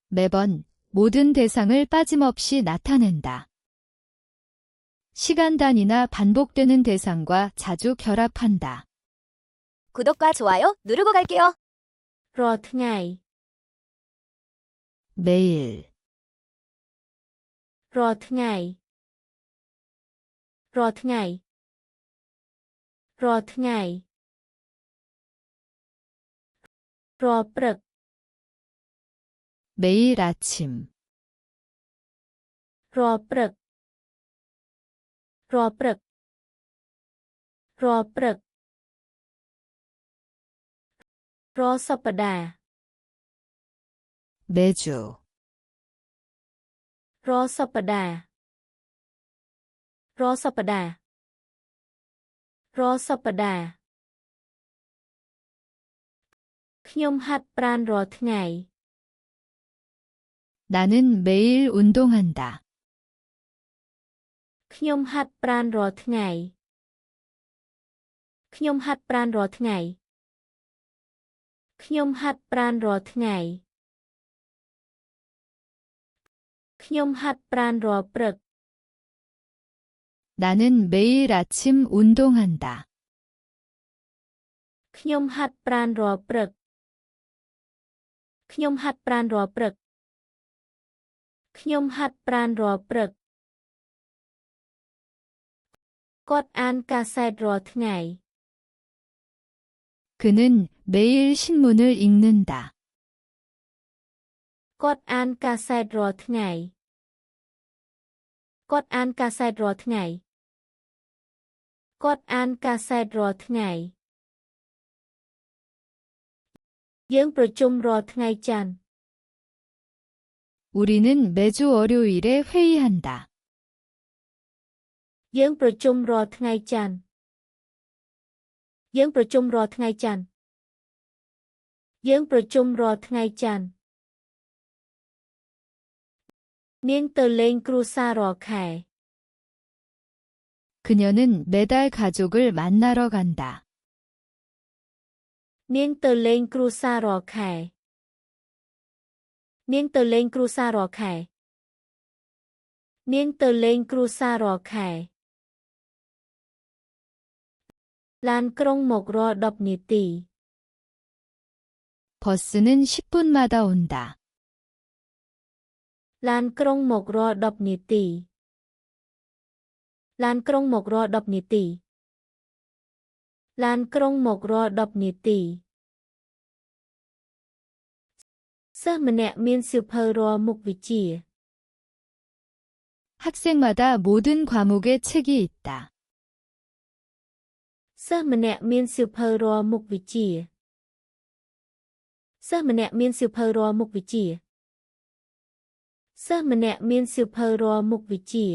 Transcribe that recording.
매번 모든 대상을 빠짐없이 나타낸다. 시간 단위나 반복되는 대상과 자주 결합한다. 구독과 좋아요 누르고 갈게요. រាល់ថ្ងៃ 매일, រាល់ថ្ងៃ រាល់ថ្ងៃ រាល់ថ្ងៃ រាល់ព្រឹក 매일 아침, រាល់ព្រឹក រាល់ព្រឹក រាល់ព្រឹក រាល់សប្តាហ៍ 매주, រាល់សប្តាហ៍ រាល់សប្តាហ៍ រាល់សប្តាហ៍ ខ្ញុំហាត់ប្រាណរាល់ថ្ងៃ 나는 매일 운동한다. ខ្ញុំហាត់ប្រាណរាល់ថ្ងៃ ខ្ញុំហាត់ប្រាណរាល់ថ្ងៃ ខ្ញុំហាត់ប្រាណរាល់ថ្ងៃ ខ្ញុំហាត់ប្រាណរាល់ព្រឹក 나는 매일 아침 운동한다. ខ្ញុំហាត់ប្រាណរាល់ព្រឹក ខ្ញុំហាត់ប្រាណរាល់ព្រឹក ខ្ញុំហាត់ប្រាណរាល់ព្រឹក គាត់អានកាសែតរាល់ថ្ងៃ 그는 매일 신문을 읽는다. គាត់អានកាសែតរាល់ថ្ងៃ គាត់អានកាសែតរាល់ថ្ងៃ គាត់អានកាសែតរាល់ថ្ងៃ យើងប្រជុំរាល់ថ្ងៃច័ន្ទ 우리는 매주 월요일에 회의한다. យើងប្រជុំរាល់ថ្ងៃច័ន្ទ យើងប្រជុំរាល់ថ្ងៃច័ន្ទ យើងប្រជុំរាល់ថ្ងៃច័ន្ទ នាងទៅលេងគ្រួសាររាល់ខែ 그녀는 매달 가족을 만나러 간다. នាងទៅលេងគ្រួសាររាល់ខែ នាងទៅលេងគ្រួសាររាល់ខែ នាងទៅលេងគ្រួសាររាល់ខែ ឡានក្រុងមកររាល់10នាទី 버스는 10분마다 온다. ឡានក្រុងមកររាល់10នាទី ឡានក្រុងមកររាល់10នាទី ឡានក្រុងមកររាល់10នាទី សិស្សម្នាក់មានសៀវភៅរាល់មុខវិជ្ជា 학생마다 모든 과목에 책이 있다. សិស្សម្នាក់មានសៀវភៅរាល់មុខវិជ្ជា សិស្សម្នាក់មានសៀវភៅរាល់មុខវិជ្ជា សិស្សម្នាក់មានសៀវភៅរាល់មុខវិជ្ជា